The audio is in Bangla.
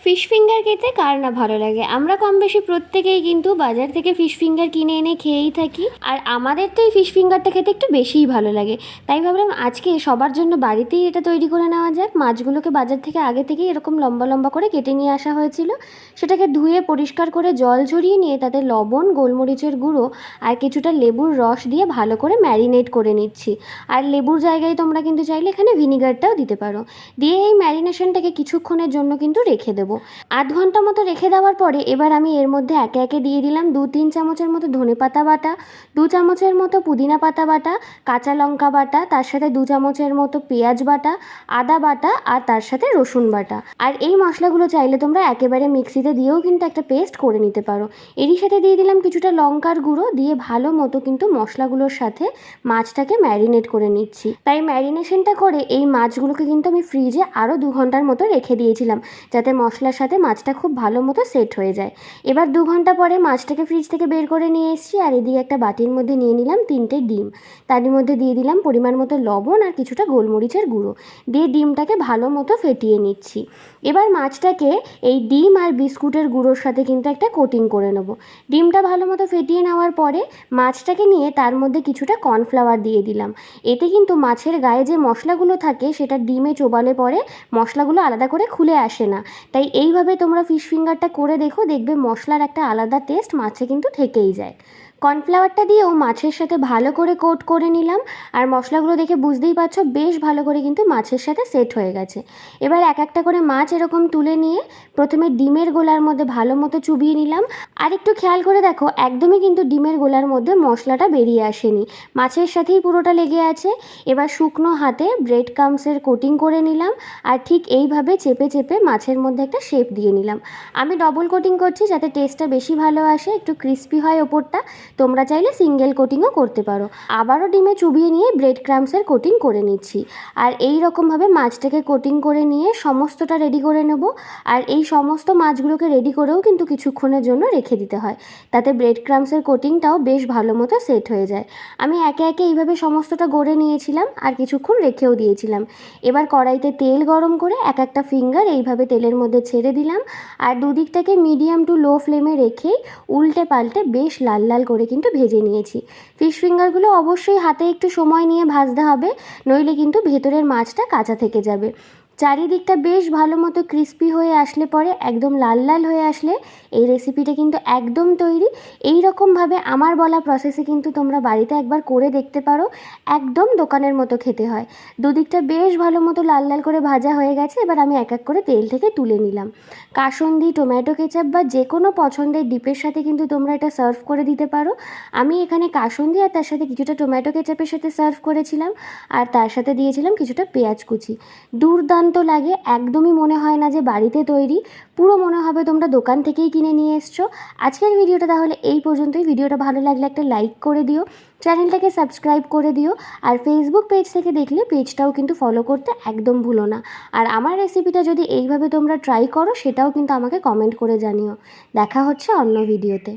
ফিশ ফিঙ্গার খেতে কার না ভালো লাগে। আমরা কম বেশি প্রত্যেকেই কিন্তু বাজার থেকে ফিশ ফিঙ্গার কিনে এনে খেয়েই থাকি। আর আমাদের তো এই ফিশ ফিঙ্গারটা খেতে একটু বেশিই ভালো লাগে। তাই ভাবলাম আজকে সবার জন্য বাড়িতেই এটা তৈরি করে নেওয়া যাক। মাছগুলোকে বাজার থেকে আগে থেকেই এরকম লম্বা লম্বা করে কেটে নিয়ে আসা হয়েছিল। সেটাকে ধুয়ে পরিষ্কার করে জল ঝরিয়ে নিয়ে তাতে লবণ, গোলমরিচের গুঁড়ো আর কিছুটা লেবুর রস দিয়ে ভালো করে ম্যারিনেট করে নিচ্ছি। আর লেবুর জায়গায় তোমরা কিন্তু চাইলে এখানে ভিনিগারটাও দিতে পারো। দিয়ে এই ম্যারিনেশনটাকে কিছুক্ষণের জন্য কিন্তু রেখে দেবো। আধ ঘন্টা মতো রেখে দেওয়ার পরে এবার আমি এর মধ্যে একে একে দিয়ে দিলাম 2-3 চামচের মতো ধনেপাতা বাটা, 2 চামচের মতো পুদিনা পাতা বাটা, কাঁচা লঙ্কা বাটা, তার সাথে 2 চামচের মতো পেঁয়াজ বাটা, আদা বাটা আর তার সাথে রসুন বাটা। আর এই মশলাগুলো চাইলে তোমরা একেবারে মিক্সিতে দিয়েও কিন্তু একটা পেস্ট করে নিতে পারো। এরই সাথে দিয়ে দিলাম কিছুটা লঙ্কার গুঁড়ো, দিয়ে ভালো মতো কিন্তু মশলাগুলোর সাথে মাছটাকে ম্যারিনেট করে নিচ্ছি। তাই ম্যারিনেশনটা করে এই মাছগুলোকে কিন্তু আমি ফ্রিজে আরও 2 ঘন্টার মতো রেখে দিয়েছিলাম, যাতে মশলার সাথে মাছটা খুব ভালো মতো সেট হয়ে যায়। এবার 2 ঘন্টা পরে মাছটাকে ফ্রিজ থেকে বের করে নিয়ে এসেছি। আর এদিকে একটা বাটির মধ্যে নিয়ে নিলাম 3টে ডিম। তার মধ্যে দিয়ে দিলাম পরিমাণ মতো লবণ আর কিছুটা গোলমরিচের গুঁড়ো, দিয়ে ডিমটাকে ভালো মতো ফেটিয়ে নিচ্ছি। এবার মাছটাকে এই ডিম আর বিস্কুটের গুঁড়োর সাথে কিন্তু একটা কোটিং করে নেব। ডিমটা ভালো মতো ফেটিয়ে নেওয়ার পরে মাছটাকে নিয়ে তার মধ্যে কিছুটা কর্নফ্লাওয়ার দিয়ে দিলাম। এতে কিন্তু মাছের গায়ে যে মশলাগুলো থাকে সেটা ডিমে চোবালে পরে মশলাগুলো আলাদা করে খুলে আসে না। তাই এইভাবে তোমরা ফিশ ফিঙ্গারটা করে দেখো, দেখবে মশলার একটা আলাদা টেস্ট মাছে কিন্তু থেকেই যায়। কর্নফ্লাওয়ারটা দিয়েও মাছের সাথে ভালো করে কোট করে নিলাম। আর মশলাগুলো দেখে বুঝতেই পারছো বেশ ভালো করে কিন্তু মাছের সাথে সেট হয়ে গেছে। এবার এক একটা করে মাছ এরকম তুলে নিয়ে প্রথমে ডিমের গোলার মধ্যে ভালো মতো চুবিয়ে নিলাম। আর একটু খেয়াল করে দেখো, একদমই কিন্তু ডিমের গোলার মধ্যে মশলাটা বেরিয়ে আসেনি, মাছের সাথেই পুরোটা লেগে আছে। এবার শুকনো হাতে ব্রেড ক্রাম্বসের কোটিং করে নিলাম। আর ঠিক এইভাবে চেপে চেপে মাছের মধ্যে একটা শেপ দিয়ে নিলাম। আমি ডবল কোটিং করছি যাতে টেস্টটা বেশি ভালো আসে, একটু ক্রিস্পি হয় ওপরটা। তোমরা চাইলে সিঙ্গেল কোটিংও করতে পারো। আবারও ডিমে চুবিয়ে নিয়ে ব্রেড ক্রাম্বসের কোটিং করে নিচ্ছি। আর এই রকমভাবে মাছটাকে কোটিং করে নিয়ে সমস্তটা রেডি করে নেব। আর এই সমস্ত মাছগুলোকে রেডি করেও কিন্তু কিছুক্ষণের জন্য রেখে দিতে হয়, তাতে ব্রেড ক্রাম্বসের কোটিংটাও বেশ ভালো মতো সেট হয়ে যায়। আমি একে একে এইভাবে সমস্তটা গড়ে নিয়েছিলাম আর কিছুক্ষণ রেখেও দিয়েছিলাম। এবার কড়াইতে তেল গরম করে এক একটা ফিঙ্গার এইভাবে তেলের মধ্যে ছেড়ে দিলাম। আর দুদিকটাকে মিডিয়াম টু লো ফ্লেমে রেখেই উল্টে পাল্টে বেশ লাল লাল করে কিন্তু ভেজে নিয়েছি। ফিশ ফিঙ্গারগুলো অবশ্যই হাতে একটু সময় নিয়ে ভাজতে হবে, নইলে কিন্তু ভেতরের মাছটা কাঁচা থেকে যাবে। চারিদিকটা বেশ ভালো মতো ক্রিস্পি হয়ে আসলে পরে একদম লাল লাল হয়ে আসলে এই রেসিপিটা কিন্তু একদম তৈরি। এই রকমভাবে আমার বলা প্রসেসে কিন্তু তোমরা বাড়িতে একবার করে দেখতে পারো, একদম দোকানের মতো খেতে হয়। দুদিকটা বেশ ভালো মতো লাল লাল করে ভাজা হয়ে গেছে। এবার আমি এক এক করে তেল থেকে তুলে নিলাম। কাসুন্দি, টমেটো কেচাপ বা যে কোনো পছন্দের ডিপের সাথে কিন্তু তোমরা এটা সার্ভ করে দিতে পারো। আমি এখানে কাসুন্দি আর তার সাথে কিছুটা টমেটো কেচাপের সাথে সার্ভ করেছিলাম। আর তার সাথে দিয়েছিলাম কিছুটা পেঁয়াজ কুচি। দুর্দান্ত লাগে, একদমই মনে হয় না যে বাড়িতে তৈরি, পুরো মনে হবে তোমরা দোকান থেকেই কিনে নিয়ে এসছো। আজকের ভিডিওটা তাহলে এই পর্যন্তই। ভিডিওটা ভালো লাগলে একটা লাইক করে দিও, চ্যানেলটাকে সাবস্ক্রাইব করে দিও। আর ফেসবুক পেজ থেকে দেখলে পেজটাও কিন্তু ফলো করতে একদম ভুলো না। আর আমার রেসিপিটা যদি এইভাবে তোমরা ট্রাই করো সেটাও কিন্তু আমাকে কমেন্ট করে জানিও। দেখা হচ্ছে অন্য ভিডিওতে।